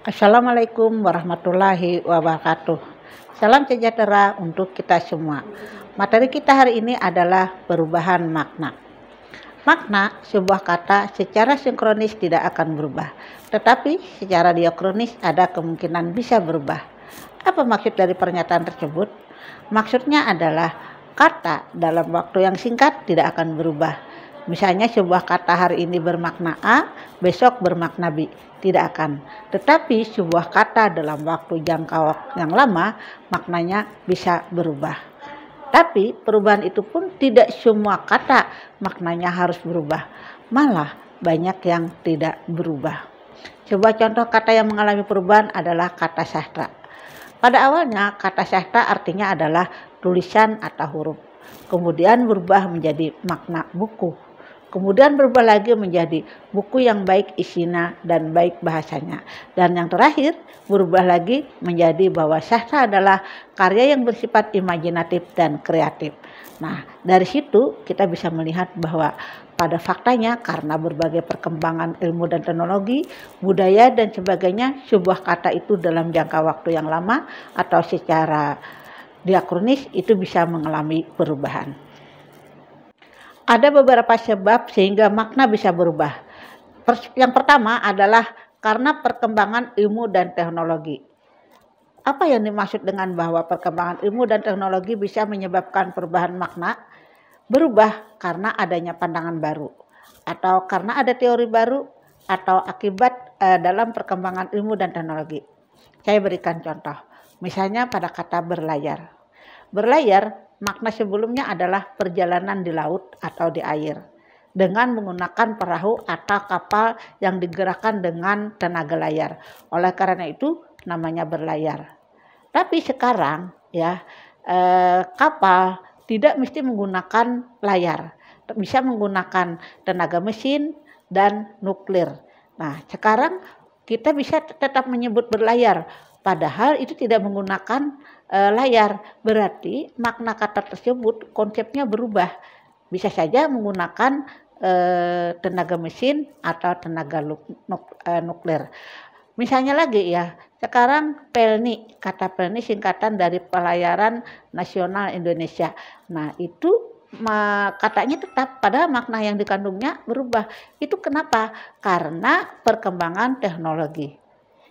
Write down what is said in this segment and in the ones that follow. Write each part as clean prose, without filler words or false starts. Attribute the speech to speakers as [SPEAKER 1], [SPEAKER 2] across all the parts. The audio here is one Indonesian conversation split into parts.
[SPEAKER 1] Assalamualaikum warahmatullahi wabarakatuh. Salam sejahtera untuk kita semua. Materi kita hari ini adalah perubahan makna. Makna sebuah kata secara sinkronis tidak akan berubah, tetapi secara diakronis ada kemungkinan bisa berubah. Apa maksud dari pernyataan tersebut? Maksudnya adalah kata dalam waktu yang singkat tidak akan berubah. Misalnya sebuah kata hari ini bermakna A, besok bermakna B. Tidak akan. Tetapi sebuah kata dalam waktu jangka yang lama maknanya bisa berubah. Tapi perubahan itu pun tidak semua kata maknanya harus berubah. Malah banyak yang tidak berubah. Sebuah contoh kata yang mengalami perubahan adalah kata sastra. Pada awalnya kata sastra artinya adalah tulisan atau huruf. Kemudian berubah menjadi makna buku. Kemudian berubah lagi menjadi buku yang baik isinya dan baik bahasanya. Dan yang terakhir berubah lagi menjadi bahwa sastra adalah karya yang bersifat imajinatif dan kreatif. Nah, dari situ kita bisa melihat bahwa pada faktanya karena berbagai perkembangan ilmu dan teknologi, budaya dan sebagainya, sebuah kata itu dalam jangka waktu yang lama atau secara diakronis itu bisa mengalami perubahan. Ada beberapa sebab sehingga makna bisa berubah. Yang pertama adalah karena perkembangan ilmu dan teknologi. Apa yang dimaksud dengan bahwa perkembangan ilmu dan teknologi bisa menyebabkan perubahan makna? Berubah karena adanya pandangan baru, atau karena ada teori baru, atau akibat dalam perkembangan ilmu dan teknologi. Saya berikan contoh. Misalnya pada kata berlayar. Berlayar makna sebelumnya adalah perjalanan di laut atau di air dengan menggunakan perahu atau kapal yang digerakkan dengan tenaga layar. Oleh karena itu namanya berlayar. Tapi sekarang kapal tidak mesti menggunakan layar, bisa menggunakan tenaga mesin dan nuklir. Nah, sekarang kita bisa tetap menyebut berlayar, padahal itu tidak menggunakan layar. Berarti makna kata tersebut konsepnya berubah. Bisa saja menggunakan tenaga mesin atau tenaga nuklir. Misalnya lagi sekarang PELNI, kata PELNI singkatan dari Pelayaran Nasional Indonesia. Nah, itu katanya tetap, padahal makna yang dikandungnya berubah. Itu kenapa? Karena perkembangan teknologi.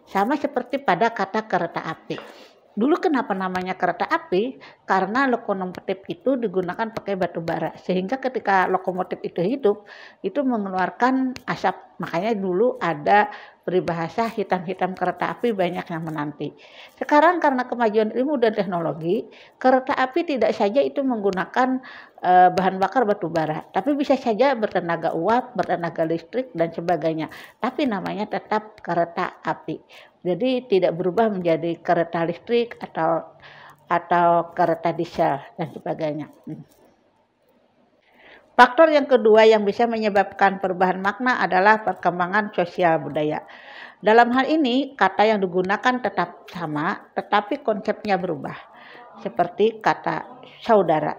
[SPEAKER 1] Sama seperti pada kata kereta api. Dulu kenapa namanya kereta api? Karena lokomotif itu digunakan pakai batu bara. Sehingga ketika lokomotif itu hidup, itu mengeluarkan asap. Makanya dulu ada peribahasa hitam-hitam kereta api banyak yang menanti. Sekarang karena kemajuan ilmu dan teknologi, kereta api tidak saja itu menggunakan bahan bakar batu bara. Tapi bisa saja bertenaga uap, bertenaga listrik, dan sebagainya. Tapi namanya tetap kereta api. Jadi tidak berubah menjadi kereta listrik atau kereta diesel dan sebagainya. Faktor yang kedua yang bisa menyebabkan perubahan makna adalah perkembangan sosial budaya. Dalam hal ini kata yang digunakan tetap sama, tetapi konsepnya berubah. Seperti kata saudara.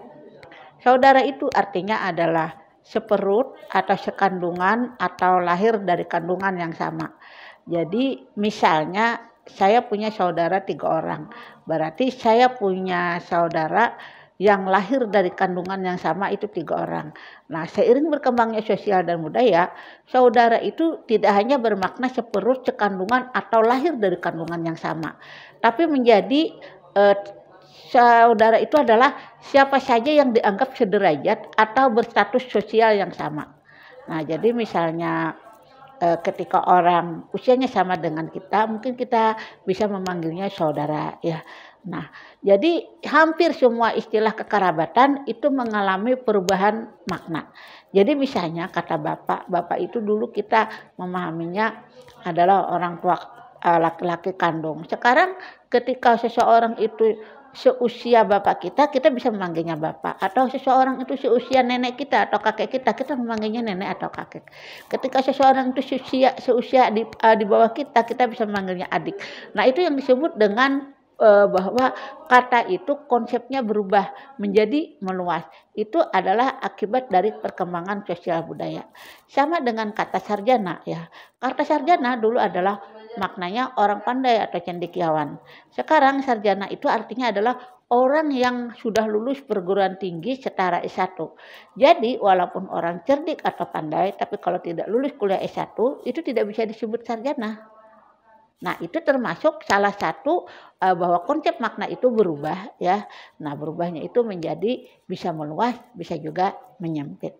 [SPEAKER 1] Saudara itu artinya adalah seperut atau sekandungan atau lahir dari kandungan yang sama. Jadi misalnya saya punya saudara 3 orang. Berarti saya punya saudara yang lahir dari kandungan yang sama itu 3 orang. Nah, seiring berkembangnya sosial dan budaya, saudara itu tidak hanya bermakna seperut, sekandungan atau lahir dari kandungan yang sama. Tapi menjadi saudara itu adalah siapa saja yang dianggap sederajat atau berstatus sosial yang sama. Nah, jadi misalnya ketika orang usianya sama dengan kita, mungkin kita bisa memanggilnya saudara Nah, jadi hampir semua istilah kekerabatan itu mengalami perubahan makna. Jadi misalnya kata bapak itu dulu kita memahaminya adalah orang tua laki-laki kandung. Sekarang ketika seseorang itu seusia bapak kita bisa memanggilnya bapak, atau seseorang itu seusia nenek kita atau kakek kita memanggilnya nenek atau kakek. Ketika seseorang itu seusia di bawah kita bisa memanggilnya adik. Nah, itu yang disebut dengan bahwa kata itu konsepnya berubah menjadi meluas. Itu adalah akibat dari perkembangan sosial budaya. Sama dengan kata sarjana Kata sarjana dulu adalah maknanya orang pandai atau cendekiawan. Sekarang sarjana itu artinya adalah orang yang sudah lulus perguruan tinggi setara S1. Jadi walaupun orang cerdik atau pandai, tapi kalau tidak lulus kuliah S1 itu tidak bisa disebut sarjana. Nah, itu termasuk salah satu bahwa konsep makna itu berubah ya. Nah, berubahnya itu menjadi bisa meluas, bisa juga menyempit.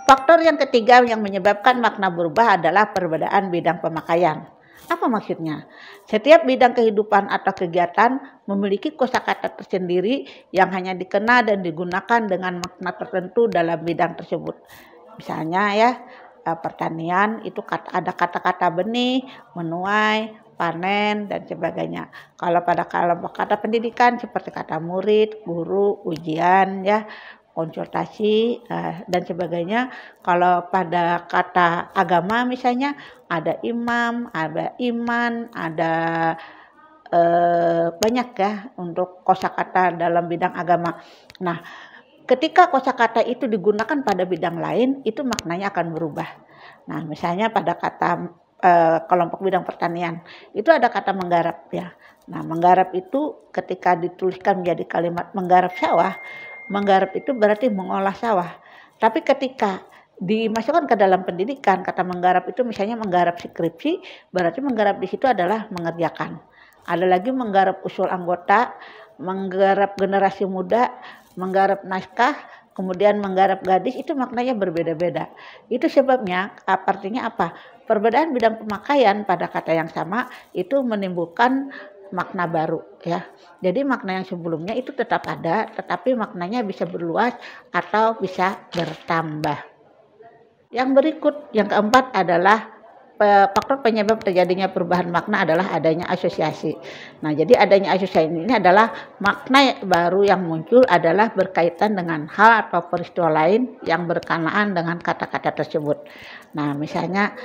[SPEAKER 1] Faktor yang ketiga yang menyebabkan makna berubah adalah perbedaan bidang pemakaian. Apa maksudnya? Setiap bidang kehidupan atau kegiatan memiliki kosakata tersendiri yang hanya dikenal dan digunakan dengan makna tertentu dalam bidang tersebut. Misalnya ya, pertanian itu ada kata-kata benih, menuai, panen dan sebagainya. Kalau pada kelompok kata pendidikan seperti kata murid, guru, ujian ya, konsultasi dan sebagainya. Kalau pada kata agama misalnya ada imam, ada iman, ada banyak ya untuk kosakata dalam bidang agama. Nah, ketika kosakata itu digunakan pada bidang lain, itu maknanya akan berubah. Nah, misalnya pada kata kelompok bidang pertanian, itu ada kata menggarap ya. Nah, menggarap itu ketika dituliskan menjadi kalimat menggarap sawah, menggarap itu berarti mengolah sawah. Tapi ketika dimasukkan ke dalam pendidikan, kata menggarap itu misalnya menggarap skripsi, berarti menggarap di situ adalah mengerjakan. Ada lagi menggarap usul anggota, menggarap generasi muda, menggarap naskah, kemudian menggarap gadis, itu maknanya berbeda-beda. Itu sebabnya artinya apa? Perbedaan bidang pemakaian pada kata yang sama itu menimbulkan makna baru ya. Jadi makna yang sebelumnya itu tetap ada, tetapi maknanya bisa berluas atau bisa bertambah. Yang berikut, yang keempat adalah faktor penyebab terjadinya perubahan makna adalah adanya asosiasi. Nah, jadi adanya asosiasi ini adalah makna baru yang muncul adalah berkaitan dengan hal atau peristiwa lain yang berkenaan dengan kata-kata tersebut. Nah, misalnya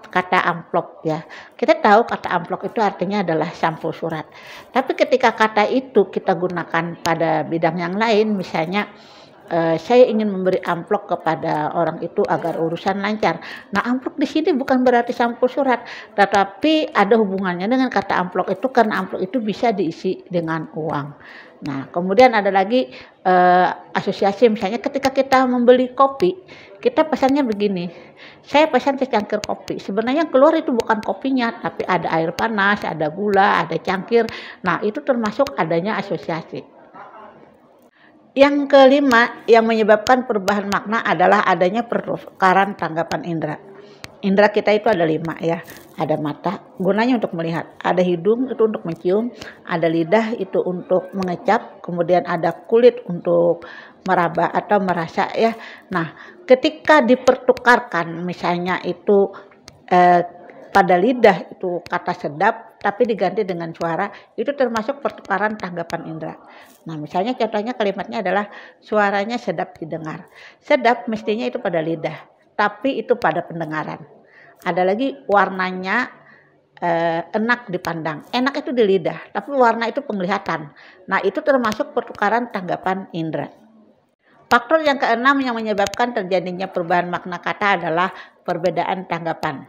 [SPEAKER 1] kata amplop ya. Kita tahu kata amplop itu artinya adalah sampul surat. Tapi ketika kata itu kita gunakan pada bidang yang lain, misalnya saya ingin memberi amplop kepada orang itu agar urusan lancar. Nah, amplop di sini bukan berarti sampul surat, tetapi ada hubungannya dengan kata amplop itu karena amplop itu bisa diisi dengan uang. Nah, kemudian ada lagi asosiasi, misalnya ketika kita membeli kopi, kita pesannya begini, saya pesan secangkir kopi. Sebenarnya keluar itu bukan kopinya, tapi ada air panas, ada gula, ada cangkir. Nah, itu termasuk adanya asosiasi. Yang kelima yang menyebabkan perubahan makna adalah adanya pertukaran tanggapan indera. Indera kita itu ada 5 ya. Ada mata, gunanya untuk melihat. Ada hidung, itu untuk mencium. Ada lidah, itu untuk mengecap. Kemudian ada kulit untuk meraba atau merasa ya. Nah, ketika dipertukarkan, misalnya itu pada lidah itu kata sedap, tapi diganti dengan suara, itu termasuk pertukaran tanggapan indera. Nah, misalnya contohnya kalimatnya adalah suaranya sedap didengar. Sedap mestinya itu pada lidah, tapi itu pada pendengaran. Ada lagi warnanya enak dipandang. Enak itu di lidah, tapi warna itu penglihatan. Nah, itu termasuk pertukaran tanggapan indera. Faktor yang keenam yang menyebabkan terjadinya perubahan makna kata adalah perbedaan tanggapan.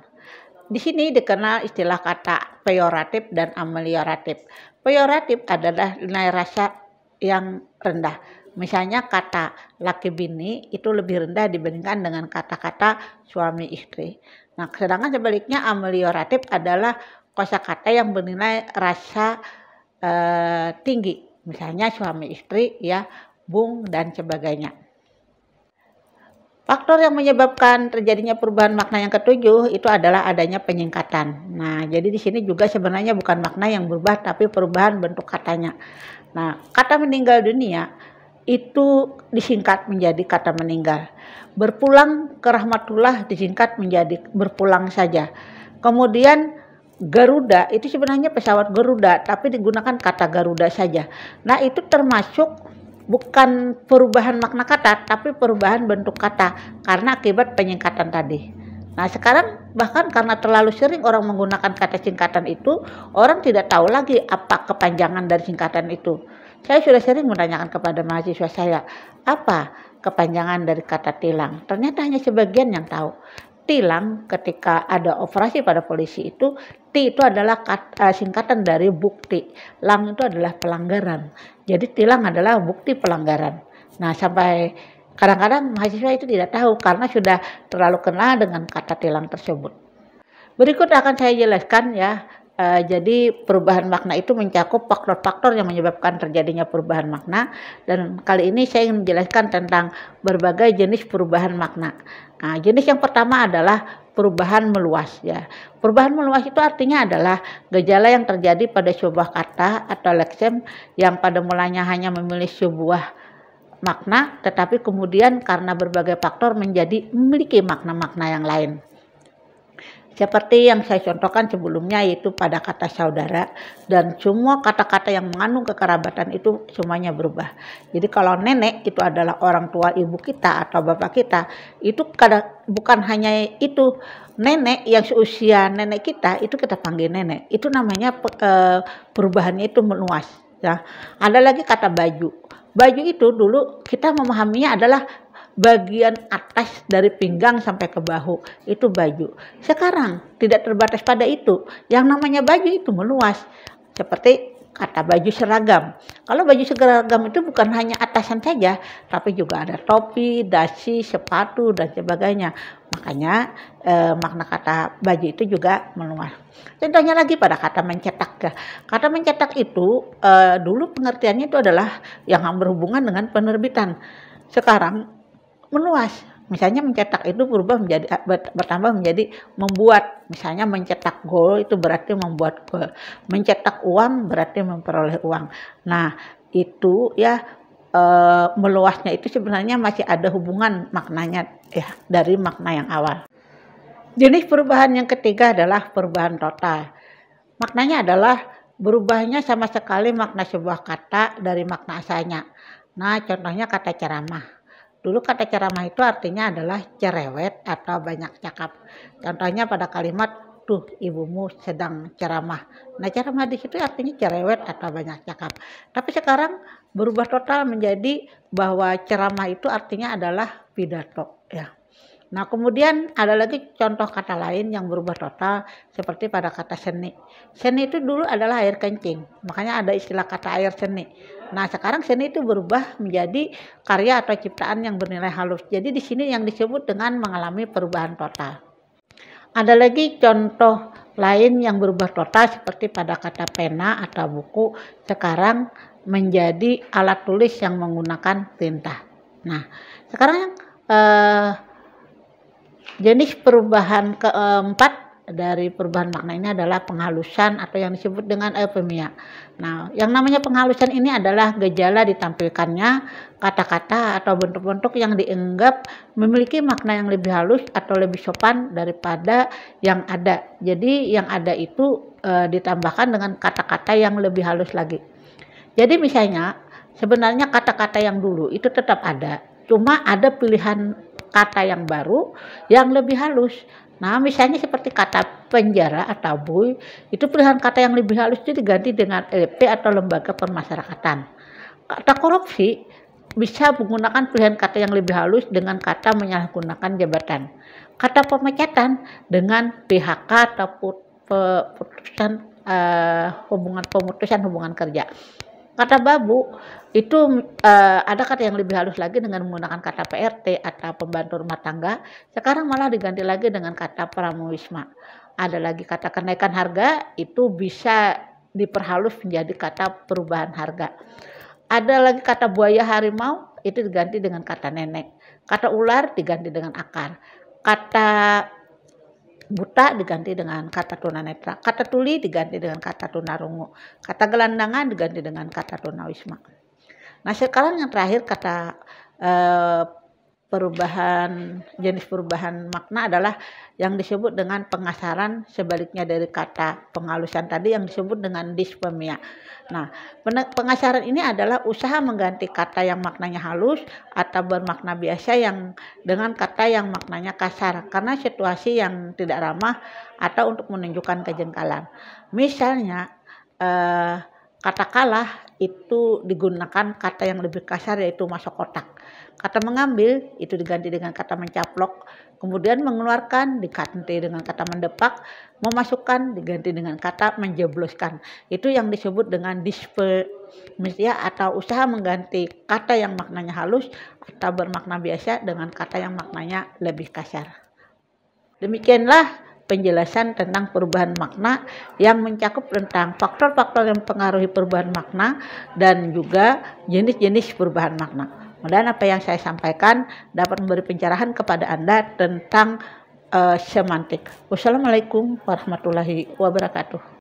[SPEAKER 1] Di sini dikenal istilah kata peyoratif dan amelioratif. Peyoratif adalah nilai rasa yang rendah. Misalnya kata laki bini itu lebih rendah dibandingkan dengan kata-kata suami istri. Nah, sedangkan sebaliknya amelioratif adalah kosakata yang bernilai rasa tinggi. Misalnya suami istri ya, bung dan sebagainya. Faktor yang menyebabkan terjadinya perubahan makna yang ketujuh itu adalah adanya penyingkatan. Nah, jadi di sini juga sebenarnya bukan makna yang berubah, tapi perubahan bentuk katanya. Nah, kata meninggal dunia itu disingkat menjadi kata meninggal. Berpulang ke rahmatullah disingkat menjadi berpulang saja. Kemudian Garuda itu sebenarnya pesawat Garuda, tapi digunakan kata Garuda saja. Nah, itu termasuk bukan perubahan makna kata, tapi perubahan bentuk kata karena akibat penyingkatan tadi. Nah, sekarang bahkan karena terlalu sering orang menggunakan kata singkatan itu, orang tidak tahu lagi apa kepanjangan dari singkatan itu. Saya sudah sering menanyakan kepada mahasiswa saya, apa kepanjangan dari kata tilang? Ternyata hanya sebagian yang tahu. tilang ketika ada operasi pada polisi itu, T itu adalah singkatan dari bukti, lang itu adalah pelanggaran. Jadi tilang adalah bukti pelanggaran. Nah, sampai kadang-kadang mahasiswa itu tidak tahu karena sudah terlalu kenal dengan kata tilang tersebut. Berikut akan saya jelaskan ya. Jadi perubahan makna itu mencakup faktor-faktor yang menyebabkan terjadinya perubahan makna, dan kali ini saya ingin menjelaskan tentang berbagai jenis perubahan makna. Nah, jenis yang pertama adalah perubahan meluas ya. Perubahan meluas itu artinya adalah gejala yang terjadi pada sebuah kata atau leksem yang pada mulanya hanya memiliki sebuah makna, tetapi kemudian karena berbagai faktor memiliki makna-makna yang lain. Seperti yang saya contohkan sebelumnya, yaitu pada kata saudara, dan semua kata-kata yang mengandung kekerabatan itu semuanya berubah. Jadi kalau nenek itu adalah orang tua ibu kita atau bapak kita, itu bukan hanya itu, nenek yang seusia nenek kita itu kita panggil nenek. Itu namanya perubahannya itu meluas ya. Ada lagi kata baju. Baju itu dulu kita memahaminya adalah bagian atas dari pinggang sampai ke bahu, itu baju. Sekarang tidak terbatas pada itu, yang namanya baju itu meluas, seperti kata baju seragam. Kalau baju seragam itu bukan hanya atasan saja, tapi juga ada topi, dasi, sepatu, dan sebagainya. Makanya makna kata baju itu juga meluas. Contohnya lagi pada kata mencetak ya. Kata mencetak itu dulu pengertiannya itu adalah yang berhubungan dengan penerbitan. Sekarang meluas, misalnya mencetak itu bertambah menjadi membuat. Misalnya mencetak gol itu berarti membuat gol, mencetak uang berarti memperoleh uang. Nah itu ya, meluasnya itu sebenarnya masih ada hubungan maknanya ya dari makna yang awal. Jenis perubahan yang ketiga adalah perubahan total. Maknanya adalah berubahnya sama sekali makna sebuah kata dari makna asalnya. Nah contohnya kata ceramah. Dulu kata ceramah itu artinya adalah cerewet atau banyak cakap. Contohnya pada kalimat, tuh ibumu sedang ceramah. Nah ceramah di situ artinya cerewet atau banyak cakap. Tapi sekarang berubah total menjadi bahwa ceramah itu artinya adalah pidato ya. Nah kemudian ada lagi contoh kata lain yang berubah total seperti pada kata seni. Seni itu dulu adalah air kencing, makanya ada istilah kata air seni. Nah sekarang seni itu berubah menjadi karya atau ciptaan yang bernilai halus. Jadi di sini yang disebut dengan mengalami perubahan total. Ada lagi contoh lain yang berubah total seperti pada kata pena atau buku sekarang menjadi alat tulis yang menggunakan tinta. Nah sekarang jenis perubahan keempat dari perubahan makna ini adalah penghalusan atau yang disebut dengan eufemia. Nah, yang namanya penghalusan ini adalah gejala ditampilkannya kata-kata atau bentuk-bentuk yang dianggap memiliki makna yang lebih halus atau lebih sopan daripada yang ada. Jadi yang ada itu ditambahkan dengan kata-kata yang lebih halus lagi. Jadi misalnya sebenarnya kata-kata yang dulu itu tetap ada, cuma ada pilihan kata yang baru yang lebih halus. Nah misalnya seperti kata penjara atau bui, itu pilihan kata yang lebih halus itu diganti dengan LP atau lembaga pemasyarakatan. Kata korupsi bisa menggunakan pilihan kata yang lebih halus dengan kata menyalahgunakan jabatan. Kata pemecatan dengan PHK atau pemutusan hubungan kerja. Kata babu itu ada kata yang lebih halus lagi dengan menggunakan kata PRT atau pembantu rumah tangga. Sekarang malah diganti lagi dengan kata pramuwisma. Ada lagi kata kenaikan harga itu bisa diperhalus menjadi kata perubahan harga. Ada lagi kata buaya harimau itu diganti dengan kata nenek. Kata ular diganti dengan akar. Kata buta diganti dengan kata tunanetra. Kata tuli diganti dengan kata tunarungu. Kata gelandangan diganti dengan kata tunawisma. Nah sekarang yang terakhir kata jenis perubahan makna adalah yang disebut dengan pengasaran, sebaliknya dari kata penghalusan tadi yang disebut dengan dispemia. Nah pengasaran ini adalah usaha mengganti kata yang maknanya halus atau bermakna biasa yang dengan kata yang maknanya kasar karena situasi yang tidak ramah atau untuk menunjukkan kejengkalan. Misalnya kata kalah itu digunakan kata yang lebih kasar yaitu masuk kotak. Kata mengambil itu diganti dengan kata mencaplok, kemudian mengeluarkan diganti dengan kata mendepak, memasukkan diganti dengan kata menjebloskan. Itu yang disebut dengan dispermisia atau usaha mengganti kata yang maknanya halus atau bermakna biasa dengan kata yang maknanya lebih kasar. Demikianlah penjelasan tentang perubahan makna yang mencakup tentang faktor-faktor yang mempengaruhi perubahan makna dan juga jenis-jenis perubahan makna. Mudah-mudahan apa yang saya sampaikan dapat memberi pencerahan kepada Anda tentang semantik. Wassalamualaikum warahmatullahi wabarakatuh.